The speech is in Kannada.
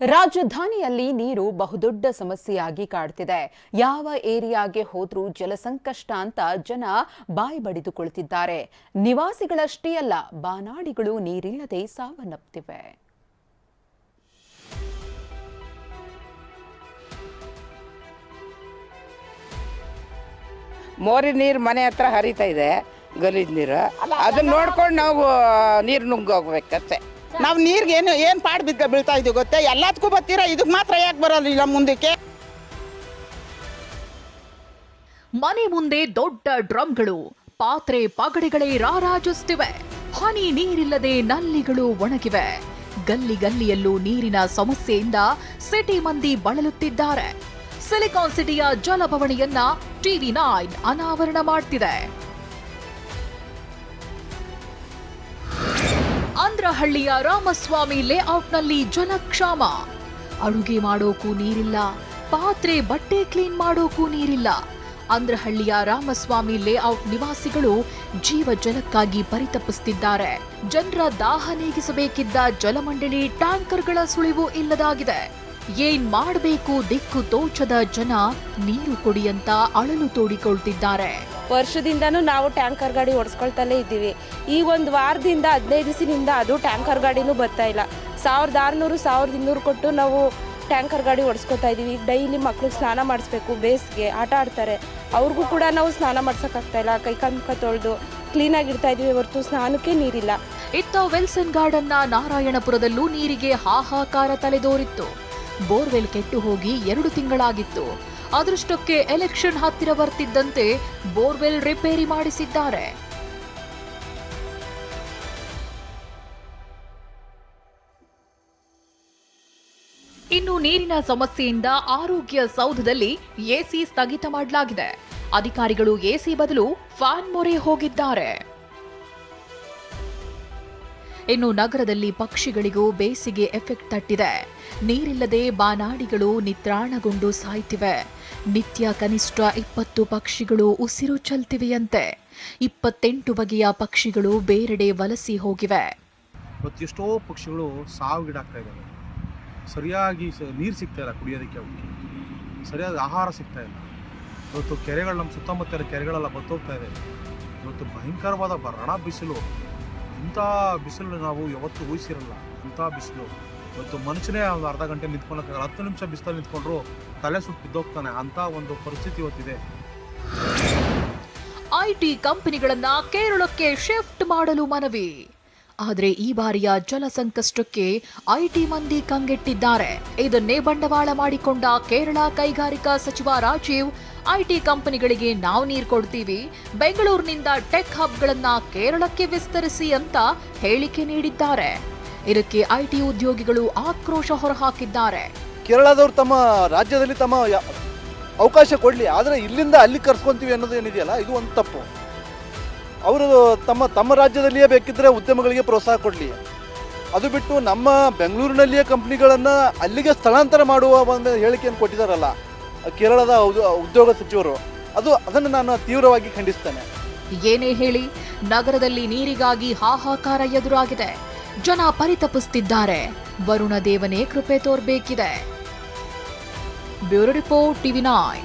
ರಾಜಧಾನಿಯಲ್ಲಿ ನೀರು ಬಹುದೊಡ್ಡ ಸಮಸ್ಯೆಯಾಗಿ ಕಾಡ್ತಿದೆ. ಯಾವ ಏರಿಯಾಗೆ ಹೋದ್ರೂ ಜಲಸಂಕಷ್ಟ ಅಂತ ಜನ ಬಾಯಿ ಬಡಿದು ಕುಳಿತಿದ್ದಾರೆ. ನಿವಾಸಿಗಳಷ್ಟೇ ಅಲ್ಲ, ಬಾನಾಡಿಗಳು ನೀರಿಲ್ಲದೆ ಸಾವನ್ನಪ್ತಿವೆ. ಮೋರಿ ನೀರು ಮನೆ ಹತ್ರ ಹರಿತಾ ಇದೆ, ಗಲೀಜ್ ನೀರು. ಅದನ್ನ ನೋಡ್ಕೊಂಡು ನಾವು ನೀರು ನುಗ್ಗೋಗ್ಬೇಕಷ್ಟೇ. ನಾವು ನೀರಿಗೆ ಏನು ಪಾಡು ಬೀಳ್ತಾ ಇದೀವಿ ಗೊತ್ತೇ? ಎಲ್ಲದಕ್ಕೂ ಬರ್ತೀರಾ, ಇದಕ್ಕೆ ಮಾತ್ರ ಯಾಕೆ ಬರೋದಿಲ್ಲ ಮುಂದಕ್ಕೆ? ಮನೆ ಮುಂದೆ ದೊಡ್ಡ ಡ್ರಮ್ಗಳು, ಪಾತ್ರೆ ಪಗಡೆಗಳೇ ರಾರಾಜಿಸುತ್ತಿವೆ. ಹನಿ ನೀರಿಲ್ಲದೆ ನಲ್ಲಿಗಳು ಒಣಗಿವೆ. ಗಲ್ಲಿ ಗಲ್ಲಿಯಲ್ಲೂ ನೀರಿನ ಸಮಸ್ಯೆಯಿಂದ ಸಿಟಿ ಮಂದಿ ಬಳಲುತ್ತಿದ್ದಾರೆ. ಸಿಲಿಕಾನ್ ಸಿಟಿಯ ಜಲಭವಣಿಯನ್ನ TV9 ಅನಾವರಣ ಮಾಡ್ತಿದೆ. ಅಂದ್ರಹಳ್ಳಿಯ ರಾಮಸ್ವಾಮಿ ಲೇಔಟ್ನಲ್ಲಿ ಜಲಕ್ಷಾಮ. ಅಡುಗೆ ಮಾಡೋಕೂ ನೀರಿಲ್ಲ, ಪಾತ್ರೆ ಬಟ್ಟೆ ಕ್ಲೀನ್ ಮಾಡೋಕೂ ನೀರಿಲ್ಲ. ಅಂದ್ರಹಳ್ಳಿಯ ರಾಮಸ್ವಾಮಿ ಲೇಔಟ್ ನಿವಾಸಿಗಳು ಜೀವ ಜಲಕ್ಕಾಗಿ ಪರಿತಪಿಸುತ್ತಿದ್ದಾರೆ. ಜನರ ದಾಹ ನೀಗಿಸಬೇಕಿದ್ದ ಜಲಮಂಡಳಿ ಟ್ಯಾಂಕರ್ಗಳ ಸುಳಿವು ಇಲ್ಲದಾಗಿದೆ. ಏನ್ ಮಾಡಬೇಕು ದಿಕ್ಕು ತೋಚದ ಜನ ನೀರು ಕೊಡಿ ಅಂತ ಅಳಲು ತೋಡಿಕೊಳ್ತಿದ್ದಾರೆ. ವರ್ಷದಿಂದನೂ ನಾವು ಟ್ಯಾಂಕರ್ ಗಾಡಿ ಓಡಿಸ್ಕೊಳ್ತಲೇ ಇದ್ದೀವಿ. ಈ ಒಂದು ವಾರದಿಂದ 15 ದಿವಸದಿಂದ ಅದು ಟ್ಯಾಂಕರ್ ಗಾಡಿನೂ ಬರ್ತಾ ಇಲ್ಲ. 1600 1200 ಕೊಟ್ಟು ನಾವು ಟ್ಯಾಂಕರ್ ಗಾಡಿ ಓಡಿಸ್ಕೊತಾ ಇದ್ದೀವಿ. ಡೈಲಿ ಮಕ್ಳಿಗೆ ಸ್ನಾನ ಮಾಡಿಸ್ಬೇಕು, ಬೇಸಿಗೆ ಆಟ ಆಡ್ತಾರೆ, ಅವ್ರಿಗೂ ಕೂಡ ನಾವು ಸ್ನಾನ ಮಾಡ್ಸೋಕ್ಕಾಗ್ತಾ ಇಲ್ಲ. ಕೈ ಮುಖ ತೊಳೆದು ಕ್ಲೀನಾಗಿರ್ತಾ ಇದ್ದೀವಿ ಹೊರತು ಸ್ನಾನಕ್ಕೆ ನೀರಿಲ್ಲ. ಇತ್ತ ವಿಲ್ಸನ್ ಗಾರ್ಡನ್ನ ನಾರಾಯಣಪುರದಲ್ಲೂ ನೀರಿಗೆ ಹಾಹಾಕಾರ ತಲೆದೋರಿತ್ತು. ಬೋರ್ವೆಲ್ ಕೆಟ್ಟು ಹೋಗಿ 2 ತಿಂಗಳಾಗಿತ್ತು. ಅದೃಷ್ಟಕ್ಕೆ ಎಲೆಕ್ಷನ್ ಹತ್ತಿರ ಬರ್ತಿದ್ದಂತೆ ಬೋರ್ವೆಲ್ ರಿಪೇರಿ ಮಾಡಿಸಿದ್ದಾರೆ. ಇನ್ನು ನೀರಿನ ಸಮಸ್ಯೆಯಿಂದ ಆರೋಗ್ಯ ಸೌಧದಲ್ಲಿ ಎಸಿ ಸ್ಥಗಿತ ಮಾಡಲಾಗಿದೆ. ಅಧಿಕಾರಿಗಳು ಎಸಿ ಬದಲು ಫ್ಯಾನ್ ಮೊರೆ ಹೋಗಿದ್ದಾರೆ. ಇನ್ನು ನಗರದಲ್ಲಿ ಪಕ್ಷಿಗಳಿಗೂ ಬೇಸಿಗೆ ಎಫೆಕ್ಟ್ ತಟ್ಟಿದೆ. ನೀರಿಲ್ಲದೆ ಬಾನಾಡಿಗಳು ನಿತ್ರಾಣಗೊಂಡು ಸಾಯ್ತಿವೆ. ನಿತ್ಯ ಕನಿಷ್ಠ 20 ಪಕ್ಷಿಗಳು ಉಸಿರು ಚಲ್ತಿವೆಯಂತೆ. 28 ಬಗೆಯ ಪಕ್ಷಿಗಳು ಬೇರೆಡೆ ವಲಸಿ ಹೋಗಿವೆ. ಎಷ್ಟೋ ಪಕ್ಷಿಗಳು ಸಾವಿಗೀಡಾಗ್ತಾ ಇದ್ದಾವೆ. ಸರಿಯಾಗಿ ನೀರು ಸಿಗ್ತಾ ಇಲ್ಲ ಕುಡಿಯೋದಕ್ಕೆ, ಅವಕ್ಕೆ ಸರಿಯಾದ ಆಹಾರ ಸಿಗ್ತಾ ಇಲ್ಲ. ಇವತ್ತು ಕೆರೆಗಳು, ನಮ್ಮ ಸುತ್ತಮುತ್ತಲ ಕೆರೆಗಳೆಲ್ಲ ಬತ್ತೋಗ್ತಾ ಇದೆ. ಇವತ್ತು ಭಯಂಕರವಾದ ರಣ ಬಿಸಿಲು. ಇಂಥ ಬಿಸಿಲು ನಾವು ಯಾವತ್ತೂ ಊಹಿಸಿರಲ್ಲ. ಅಂಥ ಬಿಸಿಲು ಇವತ್ತು ಮನುಷ್ಯನೇ ಒಂದು ಅರ್ಧ ಗಂಟೆ ನಿಂತ್ಕೊಳ್ಳೋಕ್ಕಾಗಲ್ಲ. 10 ನಿಮಿಷ ಬಿಸಿಲಲ್ಲಿ ನಿಂತ್ಕೊಂಡ್ರು ತಲೆ ಸುಟ್ಟು ಬಿದ್ದೋಗ್ತಾನೆ. ಅಂಥ ಒಂದು ಪರಿಸ್ಥಿತಿ ಇವತ್ತಿದೆ. ಐಟಿ ಕಂಪನಿಗಳನ್ನ ಕೇರಳಕ್ಕೆ ಶಿಫ್ಟ್ ಮಾಡಲು ಮನವಿ. ಆದರೆ ಈ ಬಾರಿಯ ಜಲ ಸಂಕಷ್ಟಕ್ಕೆ ಐಟಿ ಮಂದಿ ಕಂಗೆಟ್ಟಿದ್ದಾರೆ. ಇದನ್ನೇ ಬಂಡವಾಳ ಮಾಡಿಕೊಂಡ ಕೇರಳ ಕೈಗಾರಿಕಾ ಸಚಿವ ರಾಜೀವ್ ಐಟಿ ಕಂಪನಿಗಳಿಗೆ ನಾವು ನೀರು ಕೊಡ್ತೀವಿ, ಬೆಂಗಳೂರಿನಿಂದ ಟೆಕ್ ಹಬ್ಗಳನ್ನ ಕೇರಳಕ್ಕೆ ವಿಸ್ತರಿಸಿ ಅಂತ ಹೇಳಿಕೆ ನೀಡಿದ್ದಾರೆ. ಇದಕ್ಕೆ ಐಟಿ ಉದ್ಯೋಗಿಗಳು ಆಕ್ರೋಶ ಹೊರಹಾಕಿದ್ದಾರೆ. ಕೇರಳದವರು ತಮ್ಮ ರಾಜ್ಯದಲ್ಲಿ ತಮ್ಮ ಅವಕಾಶ ಕೊಡಲಿ, ಆದರೆ ಇಲ್ಲಿಂದ ಅಲ್ಲಿ ಕರ್ಸ್ಕೊಂತೀವಿ ಅನ್ನೋದು ಏನಿದೆಯಲ್ಲ, ಇದು ಒಂದು ತಪ್ಪು. ಅವರು ತಮ್ಮ ರಾಜ್ಯದಲ್ಲಿಯೇ ಬೇಕಿದ್ರೆ ಉದ್ಯಮಗಳಿಗೆ ಪ್ರೋತ್ಸಾಹ ಕೊಡಲಿ. ಅದು ಬಿಟ್ಟು ನಮ್ಮ ಬೆಂಗಳೂರಿನಲ್ಲಿಯೇ ಕಂಪ್ನಿಗಳನ್ನು ಅಲ್ಲಿಗೆ ಸ್ಥಳಾಂತರ ಮಾಡುವ ಒಂದು ಹೇಳಿಕೆಯನ್ನು ಕೊಟ್ಟಿದ್ದಾರಲ್ಲ ಕೇರಳದ ಉದ್ಯೋಗ ಸಚಿವರು, ಅದನ್ನು ನಾನು ತೀವ್ರವಾಗಿ ಖಂಡಿಸ್ತೇನೆ. ಏನೇ ಹೇಳಿ, ನಗರದಲ್ಲಿ ನೀರಿಗಾಗಿ ಹಾಹಾಕಾರ ಎದುರಾಗಿದೆ. ಜನ ಪರಿತಪಿಸುತ್ತಿದ್ದಾರೆ. ವರುಣ ದೇವನೇ ಕೃಪೆ ತೋರ್ಬೇಕಿದೆ. Bureau report TV9.